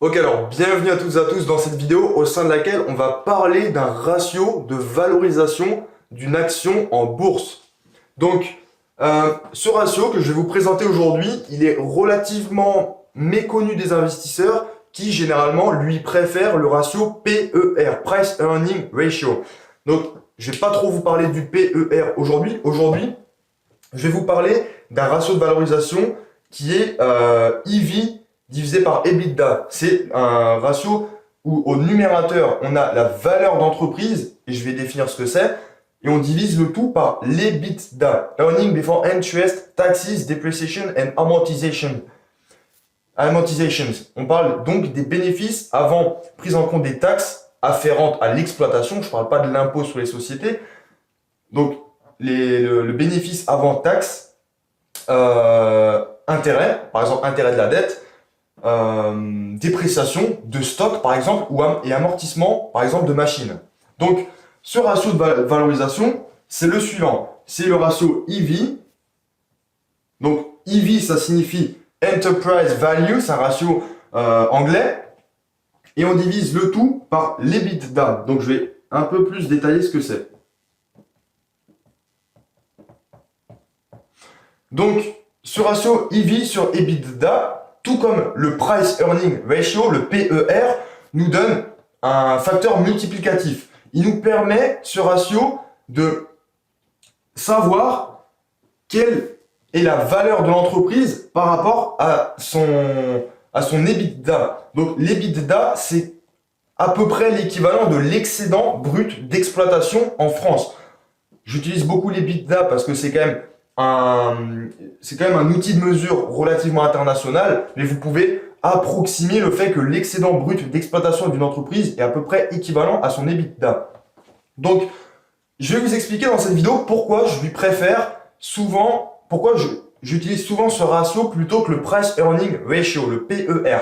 Ok, alors bienvenue à toutes et à tous dans cette vidéo au sein de laquelle on va parler d'un ratio de valorisation d'une action en bourse. Donc, ce ratio que je vais vous présenter aujourd'hui, il est relativement méconnu des investisseurs qui généralement lui préfèrent le ratio PER, Price Earning Ratio. Donc, je vais pas trop vous parler du PER aujourd'hui. Aujourd'hui, je vais vous parler d'un ratio de valorisation qui est EV divisé par EBITDA. C'est un ratio où au numérateur, on a la valeur d'entreprise, et je vais définir ce que c'est, et on divise le tout par l'EBITDA. Earning before interest, taxes, depreciation and amortization. Amortizations. On parle donc des bénéfices avant prise en compte des taxes afférentes à l'exploitation. Je ne parle pas de l'impôt sur les sociétés. Donc, le bénéfice avant taxe, intérêt, par exemple intérêt de la dette, dépréciation de stock par exemple, et amortissement par exemple de machines. Donc ce ratio de valorisation, c'est le suivant, c'est le ratio EV. Donc EV, ça signifie Enterprise Value, c'est un ratio anglais, et on divise le tout par l'EBITDA. Donc je vais un peu plus détailler ce que c'est. Donc, ce ratio EV sur EBITDA, tout comme le Price Earning Ratio, le PER, nous donne un facteur multiplicatif. Il nous permet, ce ratio, de savoir quelle est la valeur de l'entreprise par rapport à son EBITDA. Donc, l'EBITDA, c'est à peu près l'équivalent de l'excédent brut d'exploitation en France. J'utilise beaucoup l'EBITDA parce que c'est quand même un outil de mesure relativement international, mais vous pouvez approximer le fait que l'excédent brut d'exploitation d'une entreprise est à peu près équivalent à son EBITDA. Donc, je vais vous expliquer dans cette vidéo pourquoi je lui préfère souvent, pourquoi j'utilise souvent ce ratio plutôt que le Price Earning Ratio, le PER.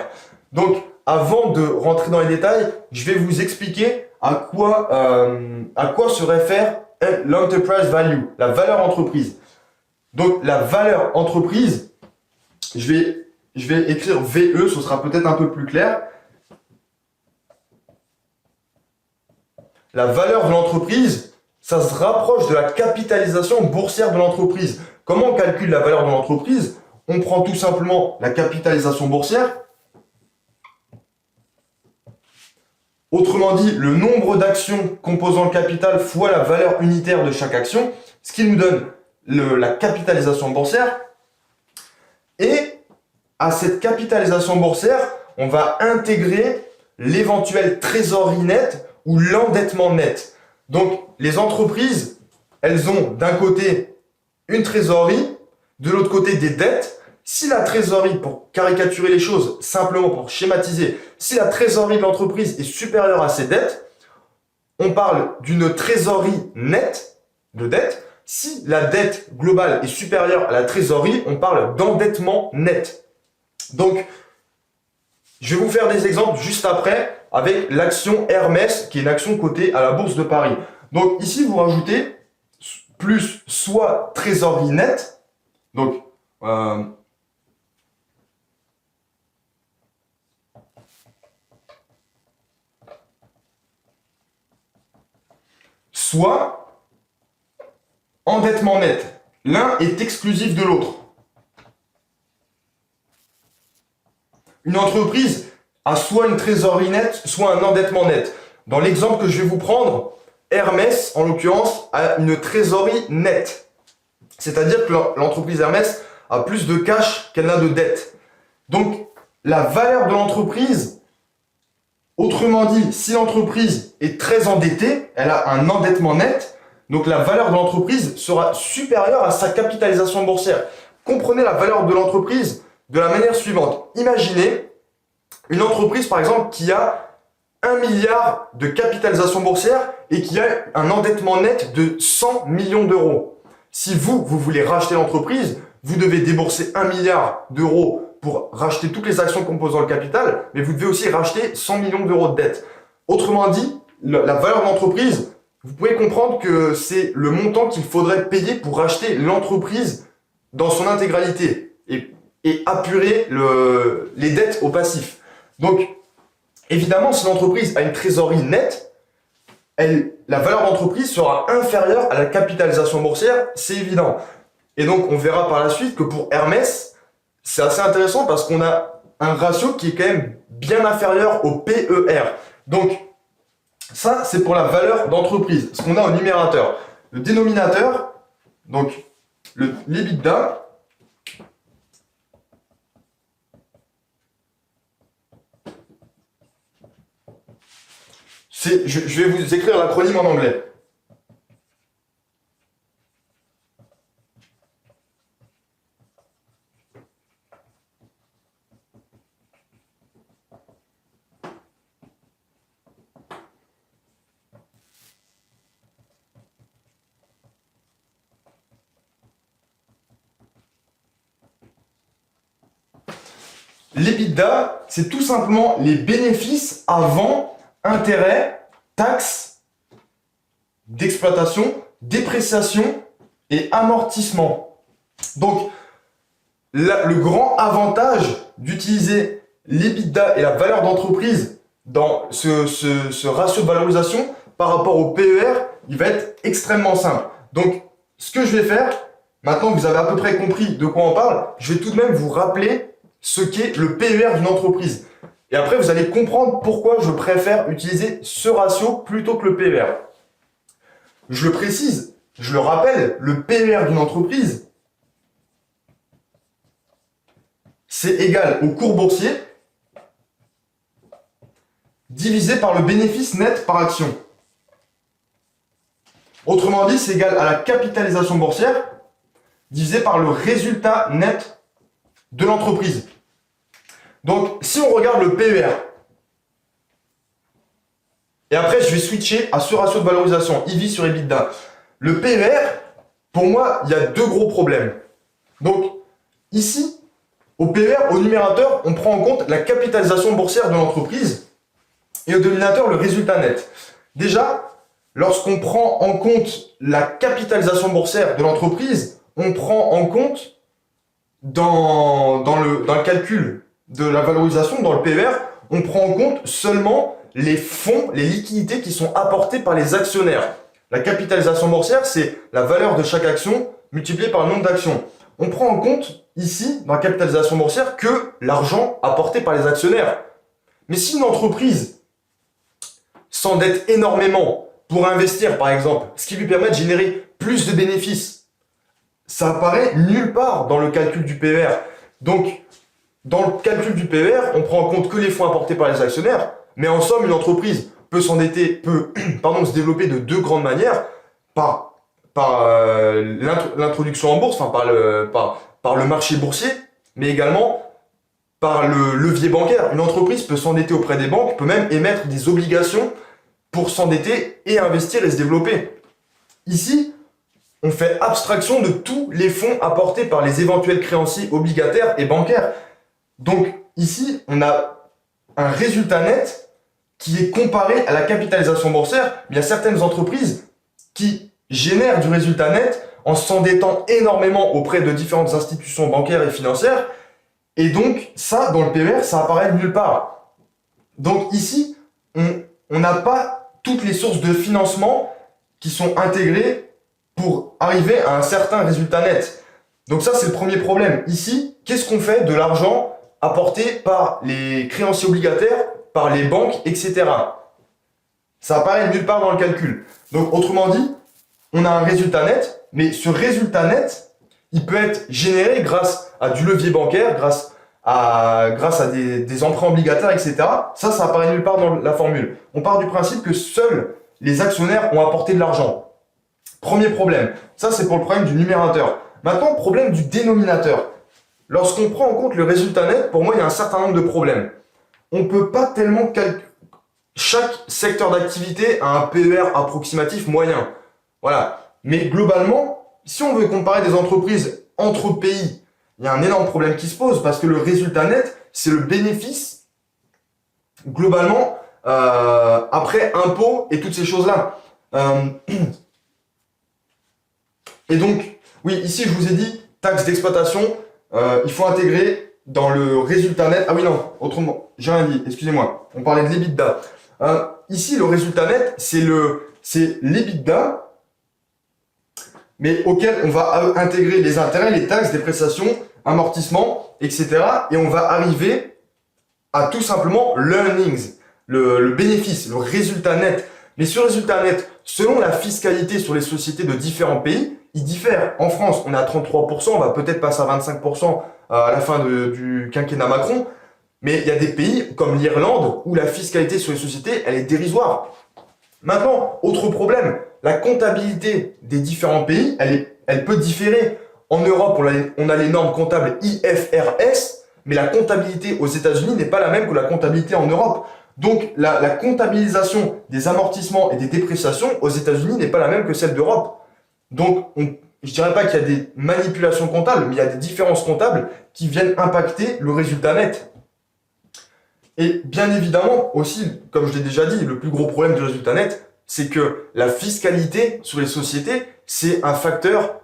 Donc, avant de rentrer dans les détails, je vais vous expliquer à quoi se réfère l'enterprise value, la valeur entreprise. Donc la valeur entreprise, je vais écrire VE, ce sera peut-être un peu plus clair. La valeur de l'entreprise, ça se rapproche de la capitalisation boursière de l'entreprise. Comment on calcule la valeur de l'entreprise? On prend tout simplement la capitalisation boursière. Autrement dit, le nombre d'actions composant le capital fois la valeur unitaire de chaque action, ce qui nous donne la capitalisation boursière. Et à cette capitalisation boursière, on va intégrer l'éventuelle trésorerie nette ou l'endettement net. Donc, les entreprises, elles ont d'un côté une trésorerie, de l'autre côté des dettes. Si la trésorerie, pour caricaturer les choses, simplement pour schématiser, si la trésorerie de l'entreprise est supérieure à ses dettes, on parle d'une trésorerie nette de dette. Si la dette globale est supérieure à la trésorerie, on parle d'endettement net. Donc, je vais vous faire des exemples juste après avec l'action Hermès, qui est une action cotée à la Bourse de Paris. Donc ici, vous rajoutez plus soit trésorerie nette, donc soit endettement net. L'un est exclusif de l'autre. Une entreprise a soit une trésorerie nette, soit un endettement net. Dans l'exemple que je vais vous prendre, Hermès, en l'occurrence, a une trésorerie nette. C'est-à-dire que l'entreprise Hermès a plus de cash qu'elle n'a de dette. Donc, la valeur de l'entreprise, autrement dit, si l'entreprise est très endettée, elle a un endettement net, donc la valeur de l'entreprise sera supérieure à sa capitalisation boursière. Comprenez la valeur de l'entreprise de la manière suivante. Imaginez une entreprise par exemple qui a 1 milliard de capitalisation boursière et qui a un endettement net de 100 millions d'euros. Si vous voulez racheter l'entreprise, vous devez débourser 1 milliard d'euros pour racheter toutes les actions composant le capital, mais vous devez aussi racheter 100 millions d'euros de dette. Autrement dit, la valeur de l'entreprise, vous pouvez comprendre que c'est le montant qu'il faudrait payer pour racheter l'entreprise dans son intégralité et apurer les dettes au passif. Donc, Évidemment, si l'entreprise a une trésorerie nette, la valeur d'entreprise sera inférieure à la capitalisation boursière, c'est évident. Et donc, on verra par la suite que pour Hermès, c'est assez intéressant parce qu'on a un ratio qui est quand même bien inférieur au PER. Donc, ça, c'est pour la valeur d'entreprise, ce qu'on a au numérateur. Le dénominateur, donc l'EBITDA, je vais vous écrire l'acronyme en anglais. L'EBITDA, c'est tout simplement les bénéfices avant intérêts, taxes d'exploitation, dépréciation et amortissement. Donc, le grand avantage d'utiliser l'EBITDA et la valeur d'entreprise dans ce ratio de valorisation par rapport au PER, il va être extrêmement simple. Donc, ce que je vais faire, maintenant que vous avez à peu près compris de quoi on parle, je vais tout de même vous rappeler ce qu'est le PER d'une entreprise. Et après, vous allez comprendre pourquoi je préfère utiliser ce ratio plutôt que le PER. Je le précise, je le rappelle, le PER d'une entreprise, c'est égal au cours boursier divisé par le bénéfice net par action. Autrement dit, c'est égal à la capitalisation boursière divisé par le résultat net de l'entreprise. Donc, si on regarde le PER, et après je vais switcher à ce ratio de valorisation, EV sur EBITDA. Le PER, pour moi, il y a deux gros problèmes. Donc, ici, au PER, au numérateur, on prend en compte la capitalisation boursière de l'entreprise et au dénominateur, le résultat net. Déjà, lorsqu'on prend en compte la capitalisation boursière de l'entreprise, on prend en compte dans le calcul de la valorisation, dans le PER, on prend en compte seulement les fonds, les liquidités qui sont apportées par les actionnaires. La capitalisation boursière, c'est la valeur de chaque action multipliée par le nombre d'actions. On prend en compte ici, dans la capitalisation boursière, que l'argent apporté par les actionnaires. Mais si une entreprise s'endette énormément pour investir, par exemple, ce qui lui permet de générer plus de bénéfices, ça apparaît nulle part dans le calcul du PER. Donc, dans le calcul du PER, on prend en compte que les fonds apportés par les actionnaires, mais en somme, une entreprise peut s'endetter, se développer de deux grandes manières, par l'introduction en bourse, par le marché boursier, mais également par le levier bancaire. Une entreprise peut s'endetter auprès des banques, peut même émettre des obligations pour s'endetter et investir et se développer. Ici, on fait abstraction de tous les fonds apportés par les éventuels créanciers obligataires et bancaires. Donc ici, on a un résultat net qui est comparé à la capitalisation boursière. Il y a certaines entreprises qui génèrent du résultat net en s'endettant énormément auprès de différentes institutions bancaires et financières. Et donc, ça, dans le PER, ça apparaît nulle part. Donc ici, on n'a pas toutes les sources de financement qui sont intégrées pour arriver à un certain résultat net. Donc ça, c'est le premier problème. Ici, qu'est-ce qu'on fait de l'argent apporté par les créanciers obligataires, par les banques, etc. Ça apparaît nulle part dans le calcul. Donc, autrement dit, on a un résultat net, mais ce résultat net, il peut être généré grâce à du levier bancaire, grâce à des emprunts obligataires, etc. Ça apparaît nulle part dans la formule. On part du principe que seuls les actionnaires ont apporté de l'argent. Premier problème. Ça, c'est pour le problème du numérateur. Maintenant, problème du dénominateur. Lorsqu'on prend en compte le résultat net, pour moi, il y a un certain nombre de problèmes. On ne peut pas tellement calculer. Chaque secteur d'activité a un PER approximatif moyen. Voilà. Mais globalement, si on veut comparer des entreprises entre pays, il y a un énorme problème qui se pose parce que le résultat net, c'est le bénéfice globalement après impôts et toutes ces choses-là. Et donc, oui, ici je vous ai dit taxe d'exploitation, il faut intégrer dans le résultat net. Ah oui, non, autrement, j'ai rien dit, excusez-moi. On parlait de l'EBITDA. Ici, le résultat net, c'est l'EBITDA, mais auquel on va intégrer les intérêts, les taxes, les prestations, amortissements, etc. Et on va arriver à tout simplement l'earnings, le bénéfice, le résultat net. Mais ce résultat net, selon la fiscalité sur les sociétés de différents pays, il diffère. En France, on est à 33%, on va peut-être passer à 25% à la fin du quinquennat Macron. Mais il y a des pays comme l'Irlande où la fiscalité sur les sociétés, elle est dérisoire. Maintenant, autre problème, la comptabilité des différents pays, elle peut différer. En Europe, on a les normes comptables IFRS, mais la comptabilité aux États-Unis n'est pas la même que la comptabilité en Europe. Donc, la comptabilisation des amortissements et des dépréciations aux États-Unis n'est pas la même que celle d'Europe. Donc, je dirais pas qu'il y a des manipulations comptables, mais il y a des différences comptables qui viennent impacter le résultat net. Et bien évidemment, aussi, comme je l'ai déjà dit, le plus gros problème du résultat net, c'est que la fiscalité sur les sociétés, c'est un facteur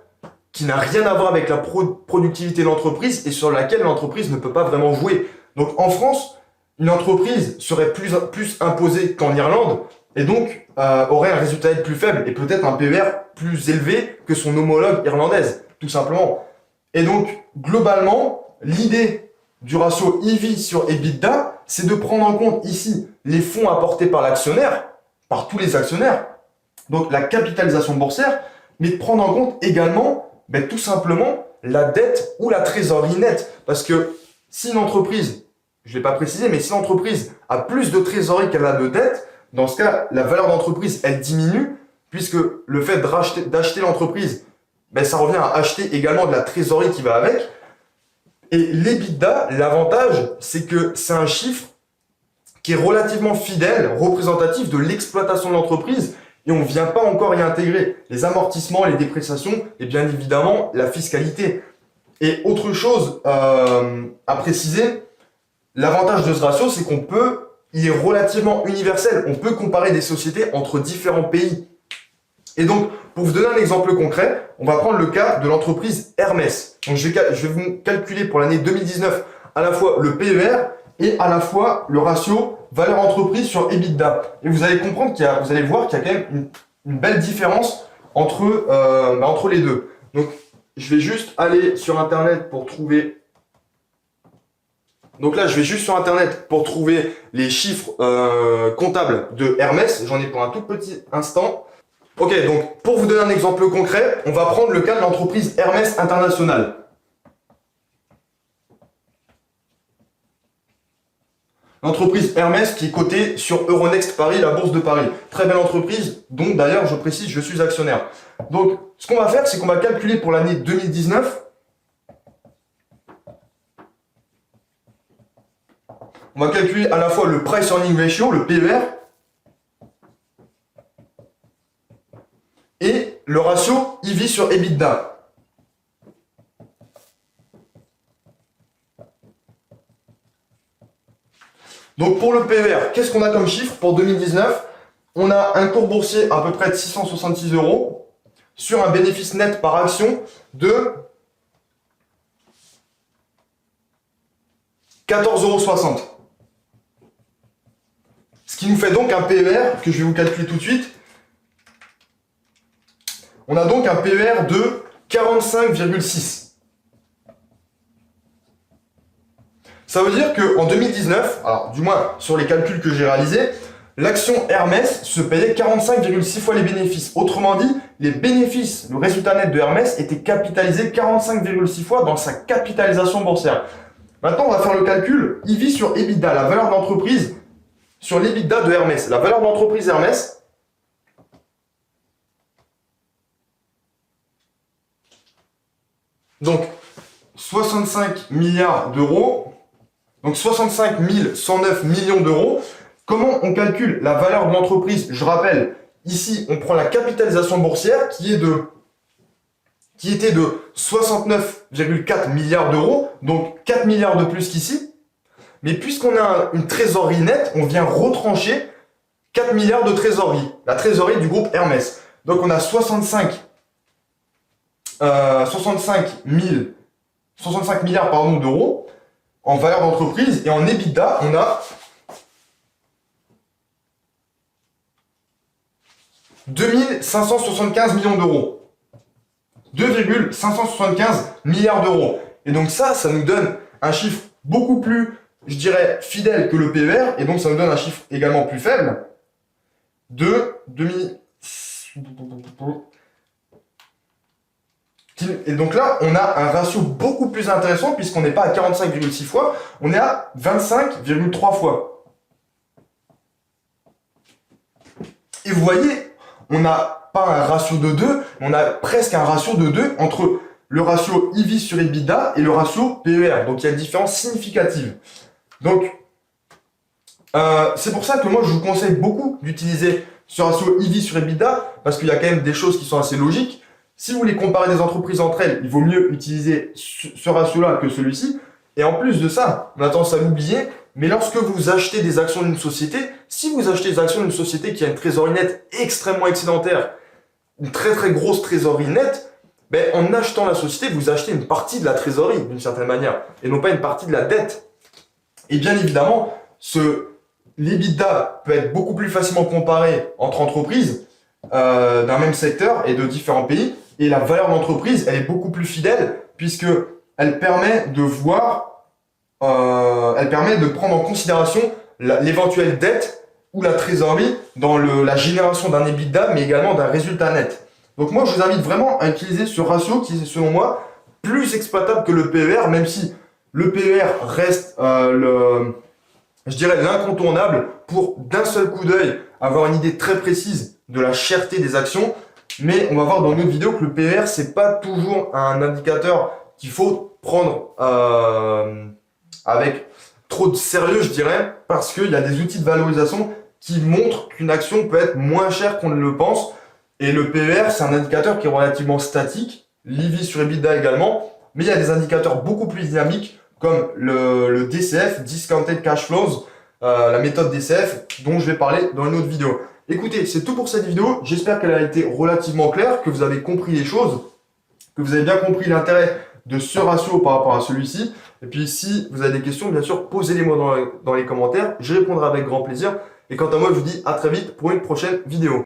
qui n'a rien à voir avec la productivité de l'entreprise et sur laquelle l'entreprise ne peut pas vraiment jouer. Donc en France, une entreprise serait plus imposée qu'en Irlande et donc aurait un résultat net plus faible et peut-être un PER plus élevé que son homologue irlandaise, tout simplement. Et donc, globalement, l'idée du ratio EV sur EBITDA, c'est de prendre en compte ici les fonds apportés par l'actionnaire, par tous les actionnaires, donc la capitalisation boursière, mais de prendre en compte également tout simplement la dette ou la trésorerie nette. Parce que si une entreprise, je ne l'ai pas précisé, mais si l'entreprise a plus de trésorerie qu'elle a de dette, dans ce cas, la valeur d'entreprise, elle diminue, puisque le fait d'acheter l'entreprise, ça revient à acheter également de la trésorerie qui va avec. Et l'EBITDA, l'avantage, c'est que c'est un chiffre qui est relativement fidèle, représentatif de l'exploitation de l'entreprise, et on ne vient pas encore y intégrer les amortissements, les dépréciations, et bien évidemment la fiscalité. Et autre chose à préciser, l'avantage de ce ratio, c'est il est relativement universel. On peut comparer des sociétés entre différents pays. Et donc, pour vous donner un exemple concret, on va prendre le cas de l'entreprise Hermès. Donc, je vais vous calculer pour l'année 2019 à la fois le PER et à la fois le ratio valeur entreprise sur EBITDA. Et vous allez comprendre vous allez voir qu'il y a quand même une belle différence entre les deux. Donc, je vais juste aller sur Internet pour trouver. Donc là, je vais juste sur Internet pour trouver les chiffres comptables de Hermès. J'en ai pour un tout petit instant. Ok, donc pour vous donner un exemple concret, on va prendre le cas de l'entreprise Hermès International. L'entreprise Hermès qui est cotée sur Euronext Paris, la bourse de Paris. Très belle entreprise, dont d'ailleurs, je précise, je suis actionnaire. Donc, ce qu'on va faire, c'est qu'on va calculer pour l'année 2019. On va calculer à la fois le Price Earning Ratio, le PER, et le ratio EV sur EBITDA. Donc pour le PER, qu'est-ce qu'on a comme chiffre pour 2019? On a un cours boursier à peu près de 666 € sur un bénéfice net par action de 14,60 €. Ce qui nous fait donc un PER, que je vais vous calculer tout de suite. On a donc un PER de 45,6. Ça veut dire qu'en 2019, alors du moins sur les calculs que j'ai réalisés, l'action Hermès se payait 45,6 fois les bénéfices. Autrement dit, les bénéfices, le résultat net de Hermès était capitalisé 45,6 fois dans sa capitalisation boursière. Maintenant, on va faire le calcul EV sur EBITDA, la valeur d'entreprise sur l'EBITDA de Hermès. La valeur d'entreprise Hermès, donc 65 milliards d'euros, donc 65 109 millions d'euros. Comment on calcule la valeur de l'entreprise? Je rappelle, ici, on prend la capitalisation boursière qui était de 69,4 milliards d'euros, donc 4 milliards de plus qu'ici. Mais puisqu'on a une trésorerie nette, on vient retrancher 4 milliards de trésorerie, la trésorerie du groupe Hermès. Donc on a 65 milliards d'euros. en valeur d'entreprise. Et en EBITDA, on a 2575 millions d'euros. 2,575 milliards d'euros. Et donc ça nous donne un chiffre beaucoup plus, je dirais, fidèle que le PER. Et donc ça nous donne un chiffre également plus faible de 2000. Et donc là, on a un ratio beaucoup plus intéressant puisqu'on n'est pas à 45,6 fois, on est à 25,3 fois. Et vous voyez, on n'a pas un ratio de 2, on a presque un ratio de 2 entre le ratio EV sur EBITDA et le ratio PER. Donc il y a une différence significative. Donc c'est pour ça que moi je vous conseille beaucoup d'utiliser ce ratio EV sur EBITDA parce qu'il y a quand même des choses qui sont assez logiques. Si vous voulez comparer des entreprises entre elles, il vaut mieux utiliser ce ratio-là que celui-ci. Et en plus de ça, on a tendance à l'oublier, mais lorsque vous achetez des actions d'une société, si vous achetez des actions d'une société qui a une trésorerie nette extrêmement excédentaire, une très très grosse trésorerie nette, ben, en achetant la société, vous achetez une partie de la trésorerie d'une certaine manière, et non pas une partie de la dette. Et bien évidemment, l'EBITDA peut être beaucoup plus facilement comparé entre entreprises d'un même secteur et de différents pays. Et la valeur d'entreprise, elle est beaucoup plus fidèle puisque elle permet de voir, elle permet de prendre en considération l'éventuelle dette ou la trésorerie dans la génération d'un EBITDA, mais également d'un résultat net. Donc moi, je vous invite vraiment à utiliser ce ratio qui est, selon moi, plus exploitable que le PER, même si le PER reste, je dirais, l'incontournable pour d'un seul coup d'œil avoir une idée très précise de la cherté des actions. Mais on va voir dans une autre vidéo que le PER, c'est pas toujours un indicateur qu'il faut prendre avec trop de sérieux, je dirais, parce qu'il y a des outils de valorisation qui montrent qu'une action peut être moins chère qu'on ne le pense. Et le PER, c'est un indicateur qui est relativement statique, l'EV sur EBITDA également, mais il y a des indicateurs beaucoup plus dynamiques comme le DCF, Discounted Cash Flows, la méthode DCF, dont je vais parler dans une autre vidéo. Écoutez, c'est tout pour cette vidéo. J'espère qu'elle a été relativement claire, que vous avez compris les choses, que vous avez bien compris l'intérêt de ce ratio par rapport à celui-ci. Et puis, si vous avez des questions, bien sûr, posez-les-moi dans les commentaires. Je répondrai avec grand plaisir. Et quant à moi, je vous dis à très vite pour une prochaine vidéo.